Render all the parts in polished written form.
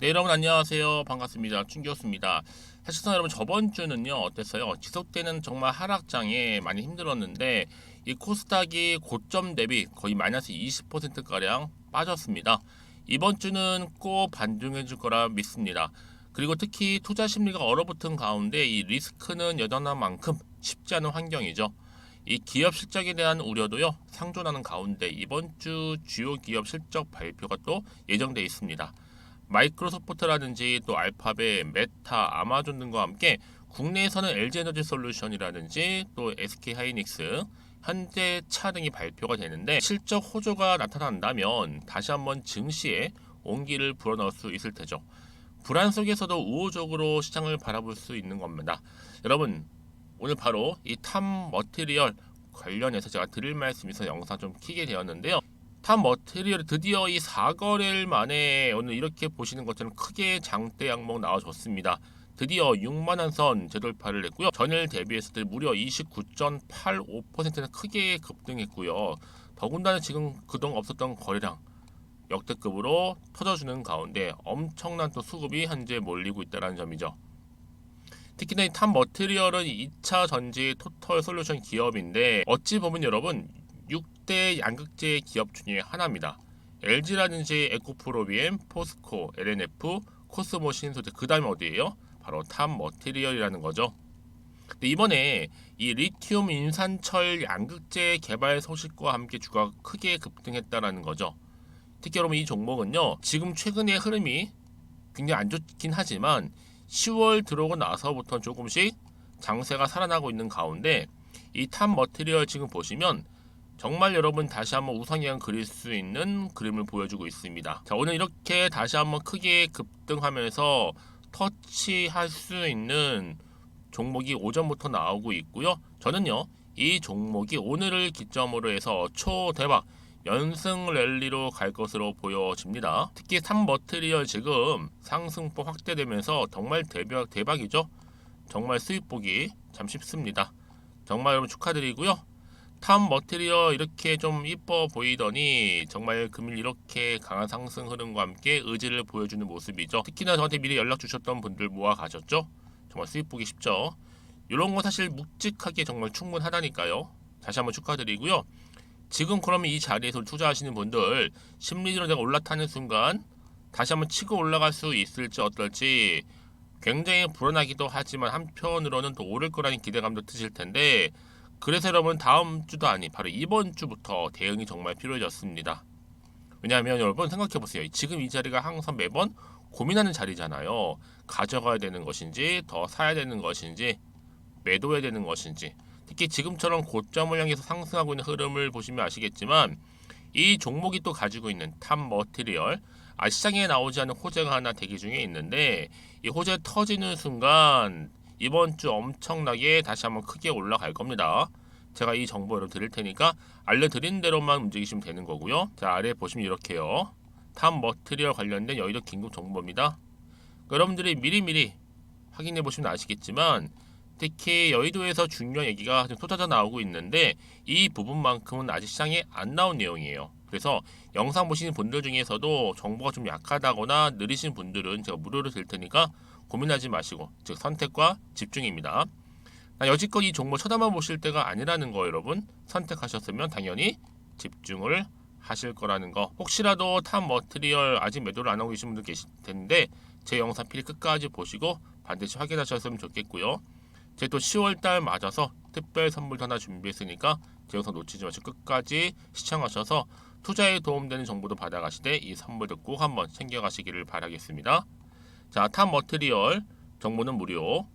네, 여러분 안녕하세요. 반갑습니다. 춘교수입니다. 사실상 여러분 저번 주는요 어땠어요? 지속되는 정말 하락장에 많이 힘들었는데 이 코스닥이 고점 대비 거의 마이너스 20%가량 빠졌습니다. 이번 주는 꼭 반등해 줄 거라 믿습니다. 그리고 특히 투자 심리가 얼어붙은 가운데 이 리스크는 여전한 만큼 쉽지 않은 환경이죠. 이 기업 실적에 대한 우려도요 상존하는 가운데 이번 주 주요 기업 실적 발표가 또 예정돼 있습니다. 마이크로소프트라든지 또 알파벳, 메타, 아마존 등과 함께 국내에서는 LG에너지솔루션이라든지 또 SK하이닉스, 현대차 등이 발표가 되는데 실적 호조가 나타난다면 다시 한번 증시에 온기를 불어넣을 수 있을 테죠. 불안 속에서도 우호적으로 시장을 바라볼 수 있는 겁니다. 여러분 오늘 바로 이 탑 머티리얼 관련해서 제가 드릴 말씀이 있어서 영상 좀 키게 되었는데요. 탑 머티리얼이 드디어 이 4거래일 만에 오늘 이렇게 보시는 것처럼 크게 장대 양봉 나와줬습니다. 드디어 6만원 선 재돌파를 했고요. 전일 대비해서 무려 29.85%나 크게 급등했고요. 더군다나 지금 그동안 없었던 거래량 역대급으로 터져주는 가운데 엄청난 또 수급이 현재 몰리고 있다는 점이죠. 특히나 이 탑 머티리얼은 2차 전지 토털 솔루션 기업인데 어찌 보면 여러분 6대 양극재 기업 중에 하나입니다. LG라든지 에코프로비엠, 포스코, LNF, 코스모 신소재 그 다음에 어디예요? 바로 탑 머티리얼이라는 거죠. 근데 이번에 이 리튬 인산철 양극재 개발 소식과 함께 주가가 크게 급등했다라는 거죠. 특히 여러분 이 종목은요 지금 최근의 흐름이 굉장히 안 좋긴 하지만 10월 들어오고 나서부터 조금씩 장세가 살아나고 있는 가운데 이 탑 머티리얼 지금 보시면 정말 여러분 다시 한번 우상향 그릴 수 있는 그림을 보여주고 있습니다. 자, 오늘 이렇게 다시 한번 크게 급등하면서 터치할 수 있는 종목이 오전부터 나오고 있고요. 저는요 이 종목이 오늘을 기점으로 해서 초대박 연승 랠리로 갈 것으로 보여집니다. 특히 3머티리얼 지금 상승폭 확대되면서 정말 대박이죠. 정말 수익 보기 참 쉽습니다. 정말 여러분 축하드리고요. 탑 머티리얼 이렇게 좀 이뻐 보이더니 정말 금일 이렇게 강한 상승 흐름과 함께 의지를 보여주는 모습이죠. 특히나 저한테 미리 연락 주셨던 분들 모아 가셨죠. 정말 수익 보기 쉽죠. 이런 거 사실 묵직하게 정말 충분하다니까요. 다시 한번 축하드리고요. 지금 그러면 이 자리에서 투자하시는 분들 심리적으로 내가 올라타는 순간 다시 한번 치고 올라갈 수 있을지 어떨지 굉장히 불안하기도 하지만 한편으로는 또 오를 거라는 기대감도 드실 텐데 그래서 여러분 다음 주도 아니 바로 이번 주부터 대응이 정말 필요해졌습니다. 왜냐하면 여러분 생각해보세요. 지금 이 자리가 항상 매번 고민하는 자리잖아요. 가져가야 되는 것인지 더 사야 되는 것인지 매도해야 되는 것인지 특히 지금처럼 고점을 향해서 상승하고 있는 흐름을 보시면 아시겠지만 이 종목이 또 가지고 있는 탑 머티리얼 시장에 나오지 않은 호재가 하나 대기 중에 있는데 이 호재 터지는 순간 이번 주 엄청나게 다시 한번 크게 올라갈 겁니다. 제가 이 정보 여러분 드릴 테니까 알려드린 대로만 움직이시면 되는 거고요. 자 아래 보시면 이렇게요. 탑 머티리얼 관련된 여의도 긴급 정보입니다. 여러분들이 미리미리 확인해 보시면 아시겠지만 특히 여의도에서 중요한 얘기가 좀 쏟아져 나오고 있는데 이 부분만큼은 아직 시장에 안 나온 내용이에요. 그래서 영상 보시는 분들 중에서도 정보가 좀 약하다거나 느리신 분들은 제가 무료로 드릴 테니까 고민하지 마시고 즉 선택과 집중입니다. 여지껏 이 정보 쳐다만 보실 때가 아니라는 거 여러분 선택하셨으면 당연히 집중을 하실 거라는 거. 혹시라도 탑 머티리얼 아직 매도를 안 하고 계신 분들 계실 텐데 제 영상 필히 끝까지 보시고 반드시 확인하셨으면 좋겠고요. 제 또 10월달 맞아서 특별 선물도 하나 준비했으니까 제 영상 놓치지 마시고 끝까지 시청하셔서 투자에 도움되는 정보도 받아가시되 이 선물도 꼭 한번 챙겨가시기를 바라겠습니다. 자, 탑 머티리얼 정보는 무료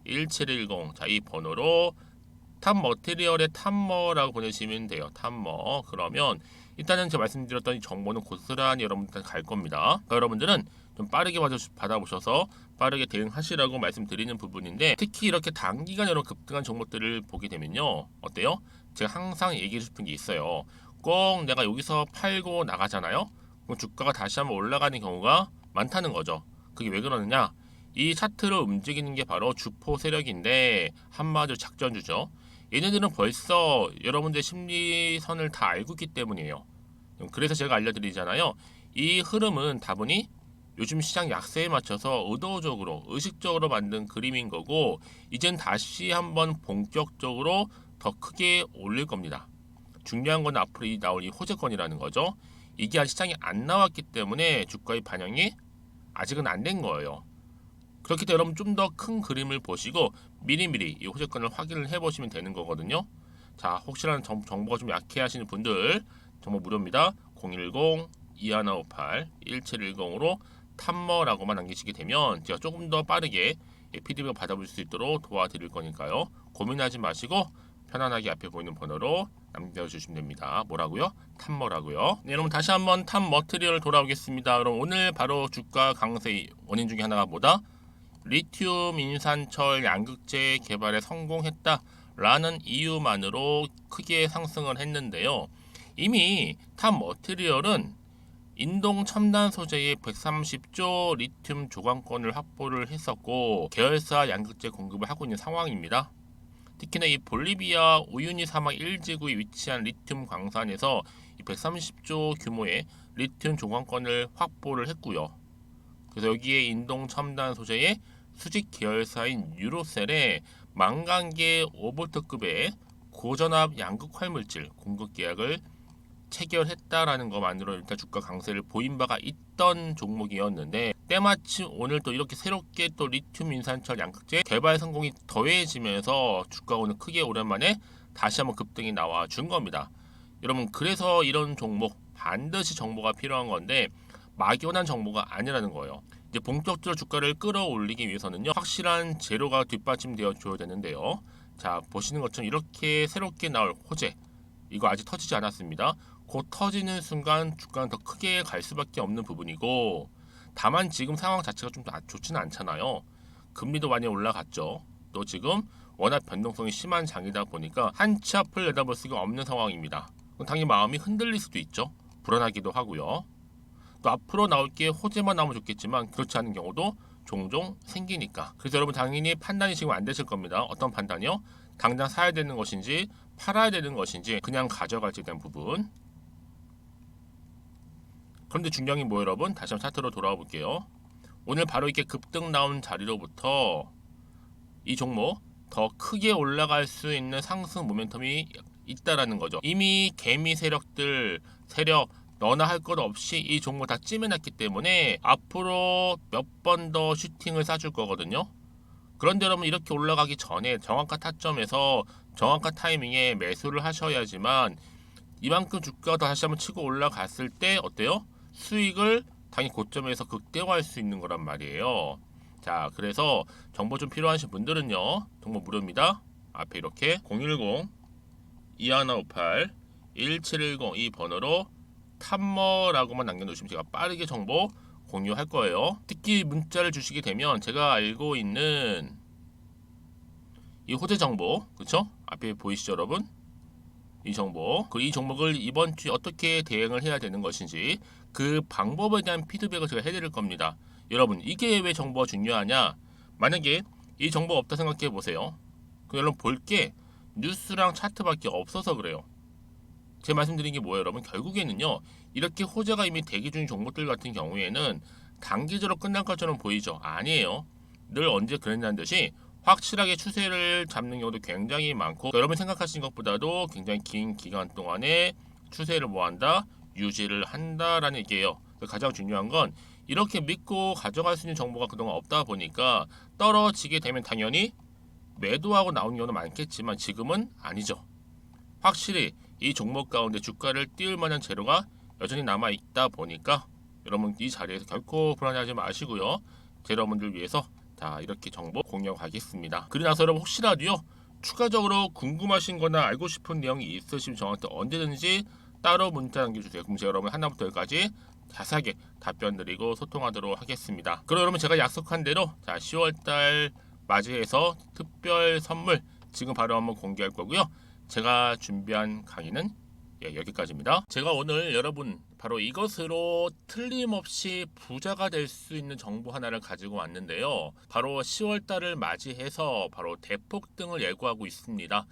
010-2158-1710 자, 이 번호로 탑 머티리얼의 탑머라고 보내시면 돼요. 탑머. 그러면 일단은 제가 말씀드렸던 이 정보는 고스란히 여러분들 갈 겁니다. 그러니까 여러분들은 좀 빠르게 받아보셔서 빠르게 대응하시라고 말씀드리는 부분인데 특히 이렇게 단기간 여러 급등한 종목들을 보게 되면요. 어때요? 제가 항상 얘기해 싶은 게 있어요. 꼭 내가 여기서 팔고 나가잖아요. 그럼 주가가 다시 한번 올라가는 경우가 많다는 거죠. 그게 왜 그러느냐? 이 차트로 움직이는 게 바로 주포 세력인데 한마디로 작전주죠. 얘네들은 벌써 여러분들 심리선을 다 알고 있기 때문이에요. 그래서 제가 알려드리잖아요. 이 흐름은 다분히 요즘 시장 약세에 맞춰서 의식적으로 만든 그림인 거고, 이젠 다시 한번 본격적으로 더 크게 올릴 겁니다. 중요한 건 앞으로 나올 이 호재권이라는 거죠. 이게 아직 시장에 안 나왔기 때문에 주가의 반영이 아직은 안 된 거예요. 그렇기 때문에 여러분 좀 더 큰 그림을 보시고 미리미리 이 호재권을 확인을 해보시면 되는 거거든요. 자, 혹시나 정보가 좀 약해 하시는 분들 정보 무료입니다. 010-2158-1710으로 탐머라고만 남기시게 되면 제가 조금 더 빠르게 피드백을 받아볼 수 있도록 도와드릴 거니까요. 고민하지 마시고 편안하게 앞에 보이는 번호로 남겨주시면 됩니다. 뭐라고요? 탐머라고요. 네, 여러분 다시 한번 탐머트리얼 돌아오겠습니다. 그럼 오늘 바로 주가 강세 원인 중에 하나가 뭐다? 리튬 인산철 양극재 개발에 성공했다라는 이유만으로 크게 상승을 했는데요. 이미 탑머티리얼은 인동 첨단 소재의 130조 리튬 조광권을 확보를 했었고 계열사 양극재 공급을 하고 있는 상황입니다. 특히나 이 볼리비아 우유니 사막 1지구에 위치한 리튬 광산에서 이 130조 규모의 리튬 조광권을 확보를 했고요. 그래서 여기에 인동 첨단 소재의 수직 계열사인 유로셀에 만간계 5V급의 고전압 양극 활물질 공급 계약을 체결했다라는 것만으로 일단 주가 강세를 보인 바가 있던 종목이었는데, 때마침 오늘 또 이렇게 새롭게 또 리튬 인산철 양극재 개발 성공이 더해지면서 주가가 오늘 크게 오랜만에 다시 한번 급등이 나와 준 겁니다. 여러분, 그래서 이런 종목 반드시 정보가 필요한 건데 막연한 정보가 아니라는 거예요. 이제 본격적으로 주가를 끌어올리기 위해서는요, 확실한 재료가 뒷받침되어 줘야 되는데요. 자, 보시는 것처럼 이렇게 새롭게 나올 호재, 이거 아직 터지지 않았습니다. 곧 터지는 순간 주가는 더 크게 갈 수밖에 없는 부분이고, 다만 지금 상황 자체가 좀 좋지는 않잖아요. 금리도 많이 올라갔죠. 또 지금 워낙 변동성이 심한 장이다 보니까 한 치 앞을 내다볼 수가 없는 상황입니다. 당연히 마음이 흔들릴 수도 있죠. 불안하기도 하고요. 또 앞으로 나올 게 호재만 나오면 좋겠지만 그렇지 않은 경우도 종종 생기니까. 그래서 여러분 당연히 판단이 지금 안 되실 겁니다. 어떤 판단이요? 당장 사야 되는 것인지 팔아야 되는 것인지 그냥 가져갈지에 대한 부분. 그런데 중요한 게 뭐예요, 여러분? 다시 한번 차트로 돌아와 볼게요. 오늘 바로 이렇게 급등 나온 자리로부터 이 종목 더 크게 올라갈 수 있는 상승 모멘텀이 있다라는 거죠. 이미 개미 세력 너나 할 것 없이 이 종목 다 찜해놨기 때문에 앞으로 몇 번 더 슈팅을 쏴줄 거거든요. 그런데 여러분 이렇게 올라가기 전에 정확한 타점에서 정확한 타이밍에 매수를 하셔야지만 이만큼 주가가 다시 한번 치고 올라갔을 때 어때요? 수익을 당연히 고점에서 극대화할 수 있는 거란 말이에요. 자, 그래서 정보 좀 필요하신 분들은요, 정보 무료입니다. 앞에 이렇게 010-2158-1710 이 번호로 탐머라고만 남겨놓으시면 제가 빠르게 정보 공유할 거예요. 특히 문자를 주시게 되면 제가 알고 있는 이 호재 정보, 그쵸? 앞에 보이시죠, 여러분? 이 정보, 이 종목을 이번 주에 어떻게 대응을 해야 되는 것인지 그 방법에 대한 피드백을 제가 해드릴 겁니다. 여러분, 이게 왜 정보가 중요하냐? 만약에 이 정보가 없다 생각해 보세요. 여러분 볼 게 뉴스랑 차트밖에 없어서 그래요. 제 말씀드린 게 뭐예요, 여러분? 결국에는요, 이렇게 호재가 이미 대기 중인 종목들 같은 경우에는 단기적으로 끝날 것처럼 보이죠? 아니에요. 늘 언제 그랬냐는 듯이 확실하게 추세를 잡는 경우도 굉장히 많고, 여러분 생각하시는 것보다도 굉장히 긴 기간 동안에 추세를 뭐한다? 유지를 한다라는 얘기예요. 가장 중요한 건 이렇게 믿고 가져갈 수 있는 정보가 그동안 없다 보니까 떨어지게 되면 당연히 매도하고 나오는 경우는 많겠지만 지금은 아니죠. 확실히 이 종목 가운데 주가를 띄울 만한 재료가 여전히 남아 있다 보니까 여러분 이 자리에서 결코 불안해하지 마시고요. 제 여러분들 위해서 자 이렇게 정보 공유하겠습니다. 그리고 나서 여러분 혹시라도요 추가적으로 궁금하신 거나 알고 싶은 내용이 있으시면 저한테 언제든지 따로 문자 남겨주세요. 그럼 제가 여러분 하나부터 열까지 자세하게 답변 드리고 소통하도록 하겠습니다. 그럼 여러분 제가 약속한 대로 자 10월달 맞이해서 특별 선물 지금 바로 한번 공개할 거고요. 제가 준비한 강의는 여기까지입니다. 제가 오늘 여러분 바로 이것으로 틀림없이 부자가 될 수 있는 정보 하나를 가지고 왔는데요. 바로 10월달을 맞이해서 바로 대폭등을 예고하고 있습니다.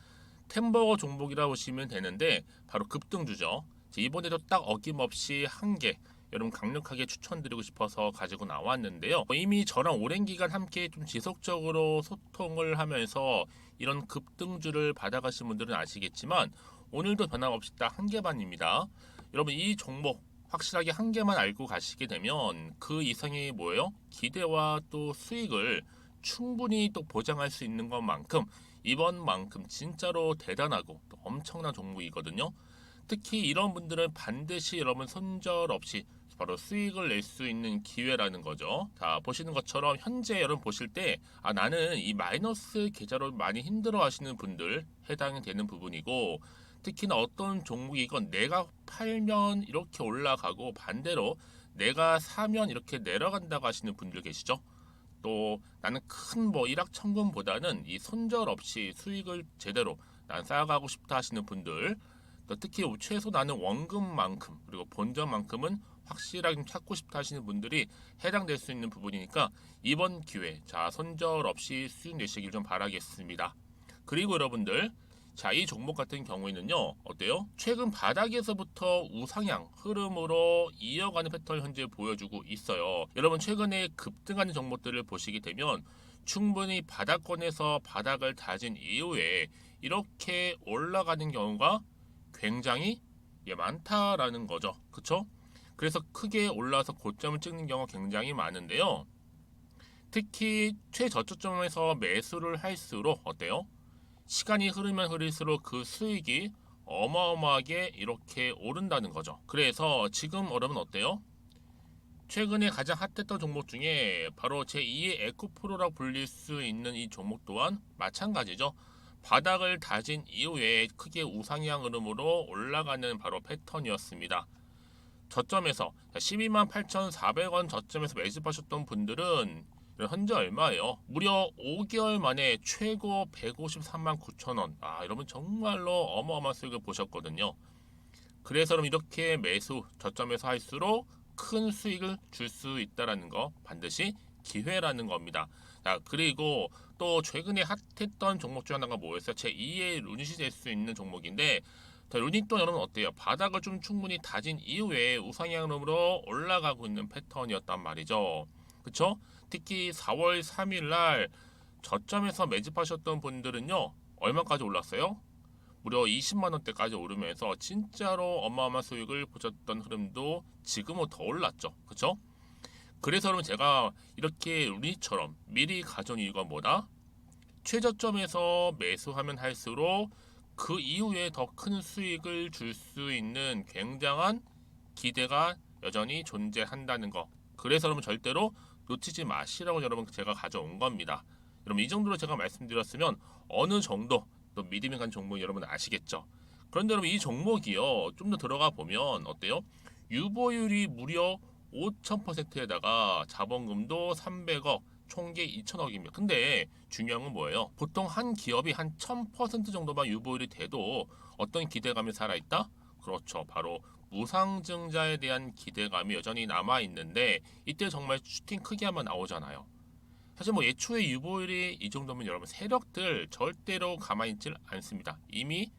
템버거 종목이라 보시면 되는데 바로 급등주죠. 이번에도 딱 어김없이 한 개 여러분 강력하게 추천드리고 싶어서 가지고 나왔는데요. 이미 저랑 오랜 기간 함께 좀 지속적으로 소통을 하면서 이런 급등주를 받아가신 분들은 아시겠지만 오늘도 변함없이 딱 한 개만입니다. 여러분 이 종목 확실하게 한 개만 알고 가시게 되면 그 이상이 뭐예요? 기대와 또 수익을 충분히 또 보장할 수 있는 것만큼 이번만큼 진짜로 대단하고 또 엄청난 종목이거든요. 특히 이런 분들은 반드시 여러분 손절 없이 바로 수익을 낼 수 있는 기회라는 거죠. 자, 보시는 것처럼 현재 여러분 보실 때 나는 이 마이너스 계좌로 많이 힘들어 하시는 분들 해당이 되는 부분이고, 특히나 어떤 종목이건 내가 팔면 이렇게 올라가고 반대로 내가 사면 이렇게 내려간다고 하시는 분들 계시죠. 또 나는 큰 뭐 일확천금보다는 이 손절 없이 수익을 제대로 난 쌓아가고 싶다 하시는 분들, 또 특히 최소 나는 원금만큼 그리고 본전만큼은 확실하게 좀 찾고 싶다 하시는 분들이 해당될 수 있는 부분이니까 이번 기회 자 손절 없이 수익 내시길 좀 바라겠습니다. 그리고 여러분들, 자, 이 종목 같은 경우에는요, 어때요? 최근 바닥에서부터 우상향 흐름으로 이어가는 패턴을 현재 보여주고 있어요. 여러분 최근에 급등하는 종목들을 보시게 되면 충분히 바닥권에서 바닥을 다진 이후에 이렇게 올라가는 경우가 굉장히 많다라는 거죠. 그쵸? 그래서 크게 올라서 고점을 찍는 경우가 굉장히 많은데요. 특히 최저점에서 매수를 할수록 어때요? 시간이 흐르면 흐를수록 그 수익이 어마어마하게 이렇게 오른다는 거죠. 그래서 지금 여러분 어때요? 최근에 가장 핫했던 종목 중에 바로 제2의 에코프로라고 불릴 수 있는 이 종목 또한 마찬가지죠. 바닥을 다진 이후에 크게 우상향 흐름으로 올라가는 바로 패턴이었습니다. 저점에서 12만 8,400원 저점에서 매집하셨던 분들은 현재 얼마예요? 무려 5개월 만에 최고 153만 9천 원. 여러분 정말로 어마어마한 수익을 보셨거든요. 그래서 여러분 이렇게 매수 저점에서 할수록 큰 수익을 줄 수 있다라는 거 반드시 기회라는 겁니다. 자, 그리고 또 최근에 핫했던 종목 중 하나가 뭐였어요? 제2의 루닛이 될 수 있는 종목인데, 자, 루닛도 여러분 어때요? 바닥을 좀 충분히 다진 이후에 우상향으로 올라가고 있는 패턴이었단 말이죠. 그쵸? 특히 4월 3일 날 저점에서 매집하셨던 분들은요, 얼마까지 올랐어요? 무려 20만 원대까지 오르면서 진짜로 어마어마한 수익을 보셨던 흐름도 지금은 더 올랐죠. 그쵸? 그래서 여러분 제가 이렇게 루닛처럼 미리 가져온 이유가 뭐다? 최저점에서 매수하면 할수록 그 이후에 더 큰 수익을 줄 수 있는 굉장한 기대가 여전히 존재한다는 거. 그래서 여러분 절대로 놓치지 마시라고 여러분 제가 가져온 겁니다. 여러분 이 정도로 제가 말씀드렸으면 어느 정도 또 믿음이 간 종목 여러분 아시겠죠? 그런데 여러분 이 종목이요 좀 더 들어가 보면 어때요? 유보율이 무려 5,000%에다가 자본금도 300억, 총계 2천억입니다. 근데 중요한 건 뭐예요? 보통 한 기업이 한 1000% 정도만 유보율이 돼도 어떤 기대감이 살아있다? 그렇죠. 바로 무상증자에 대한 기대감이 여전히 남아있는데 이때 정말 슈팅 크게 한번 나오잖아요. 사실 뭐 예초에 유보율이 이 정도면 여러분 세력들 절대로 가만히 있질 않습니다. 이미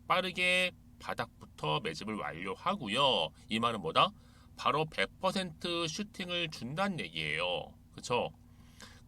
빠르게 바닥부터 매집을 완료하고요. 이 말은 뭐다? 바로 100% 슈팅을 준다는 얘기예요. 그쵸?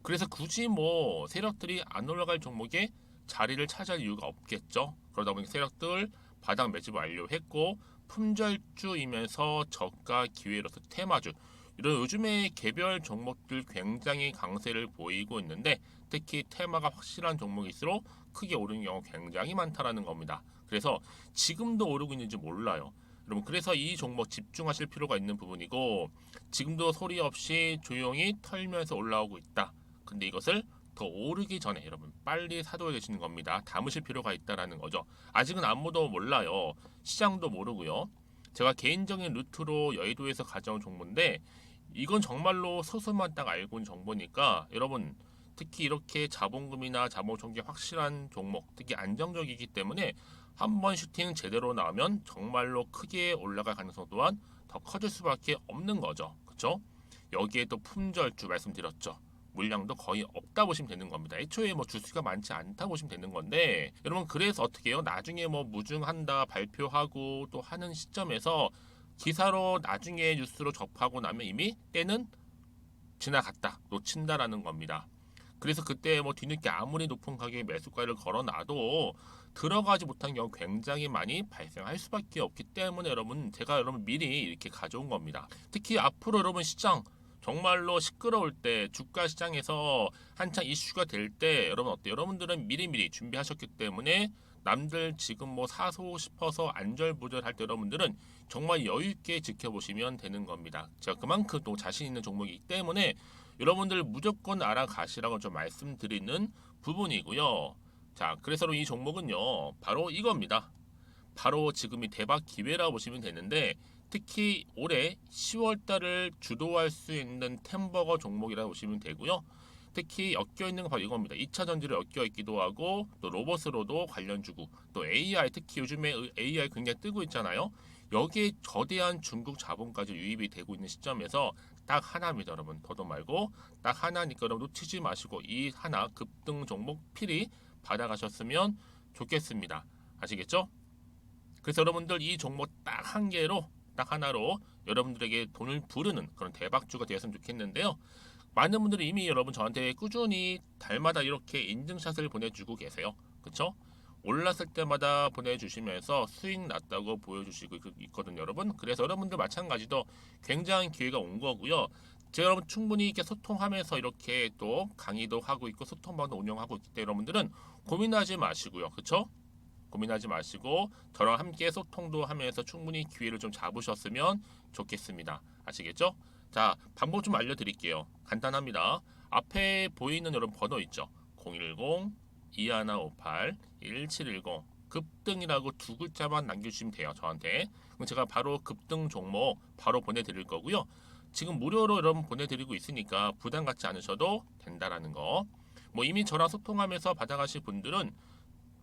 그래서 굳이 뭐 세력들이 안 올라갈 종목에 자리를 차지할 이유가 없겠죠. 그러다 보니 세력들 바닥 매집 완료했고 품절주이면서 저가 기회로서 테마주 이런 요즘에 개별 종목들 굉장히 강세를 보이고 있는데 특히 테마가 확실한 종목일수록 크게 오르는 경우 굉장히 많다라는 겁니다. 그래서 지금도 오르고 있는지 몰라요. 여러분 그래서 이 종목 집중하실 필요가 있는 부분이고 지금도 소리 없이 조용히 털면서 올라오고 있다. 근데 이것을 더 오르기 전에 여러분 빨리 사둬야 되시는 겁니다. 담으실 필요가 있다라는 거죠. 아직은 아무도 몰라요. 시장도 모르고요. 제가 개인적인 루트로 여의도에서 가져온 정보인데 이건 정말로 소수만 딱 알고 있는 정보니까 여러분 특히 이렇게 자본금이나 자본총계 확실한 종목 특히 안정적이기 때문에 한번 슈팅 제대로 나오면 정말로 크게 올라갈 가능성 또한 더 커질 수밖에 없는 거죠. 그렇죠? 여기에 또 품절주 말씀드렸죠. 물량도 거의 없다 보시면 되는 겁니다. 애초에 뭐 주수가 많지 않다 보시면 되는 건데 여러분 그래서 어떻게 해요? 나중에 뭐 무증한다 발표하고 또 하는 시점에서 기사로 나중에 뉴스로 접하고 나면 이미 때는 지나갔다, 놓친다라는 겁니다. 그래서 그때 뭐 뒤늦게 아무리 높은 가격에 매수가를 걸어놔도 들어가지 못한 경우 굉장히 많이 발생할 수밖에 없기 때문에 여러분, 제가 여러분 미리 이렇게 가져온 겁니다. 특히 앞으로 여러분 시장 정말로 시끄러울 때, 주가 시장에서 한창 이슈가 될 때 여러분 어때요? 여러분들은 미리미리 준비하셨기 때문에 남들 지금 뭐 사고 싶어서 안절부절할 때 여러분들은 정말 여유 있게 지켜보시면 되는 겁니다. 제가 그만큼 또 자신 있는 종목이기 때문에 여러분들 무조건 알아가시라고 좀 말씀드리는 부분이고요. 자, 그래서 이 종목은요, 바로 이겁니다. 바로 지금이 대박 기회라고 보시면 되는데, 특히 올해 10월 달을 주도할 수 있는 템버거 종목이라고 보시면 되고요. 특히 엮여 있는 건 바로 이겁니다. 2차 전지를 엮여 있기도 하고 또 로봇으로도 관련 주고 또 AI, 특히 요즘에 AI 굉장히 뜨고 있잖아요. 여기에 거대한 중국 자본까지 유입이 되고 있는 시점에서 딱 하나입니다, 여러분. 더도 말고 딱 하나니까 여러분 놓치지 마시고 이 하나 급등 종목 필히 받아가셨으면 좋겠습니다. 아시겠죠? 그래서 여러분들 이 종목 딱 한 개로, 딱 하나로 여러분들에게 돈을 부르는 그런 대박주가 되었으면 좋겠는데요. 많은 분들이 이미 여러분 저한테 꾸준히 달마다 이렇게 인증샷을 보내주고 계세요. 그쵸? 올랐을 때마다 보내주시면서 수익 났다고 보여주시고 있거든요, 여러분. 그래서 여러분들 마찬가지도 굉장한 기회가 온 거고요. 제가 여러분 충분히 이렇게 소통하면서 이렇게 또 강의도 하고 있고 소통방도 운영하고 있기 때문에 여러분들은 고민하지 마시고요. 그쵸? 고민하지 마시고 저랑 함께 소통도 하면서 충분히 기회를 좀 잡으셨으면 좋겠습니다. 아시겠죠? 자, 방법 좀 알려드릴게요. 간단합니다. 앞에 보이는 여러분 번호 있죠? 010-2158-1710 급등이라고 두 글자만 남겨주시면 돼요. 저한테. 그럼 제가 바로 급등 종목 바로 보내드릴 거고요. 지금 무료로 여러분 보내드리고 있으니까 부담 갖지 않으셔도 된다라는 거. 뭐 이미 저랑 소통하면서 받아가실 분들은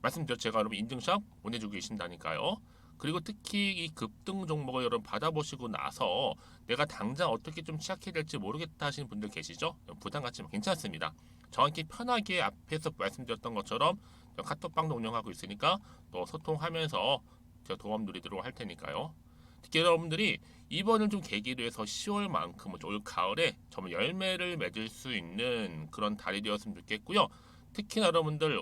말씀드렸죠. 제가 여러분 인증샷 보내주고 계신다니까요. 그리고 특히 이 급등 종목을 여러분 받아보시고 나서 내가 당장 어떻게 좀 시작해야 될지 모르겠다 하시는 분들 계시죠? 부담 갖지만 괜찮습니다. 저한테 편하게 앞에서 말씀드렸던 것처럼 카톡방도 운영하고 있으니까 또 소통하면서 제가 도움 드리도록 할 테니까요. 특히 여러분들이 이번을 좀 계기로 해서 10월만큼은 올 가을에 정말 열매를 맺을 수 있는 그런 달이 되었으면 좋겠고요. 특히나 여러분들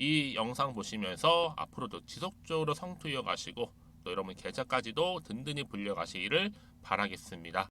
이 영상 보시면서 앞으로도 지속적으로 성투 이어가시고 또 여러분 계좌까지도 든든히 불려가시기를 바라겠습니다.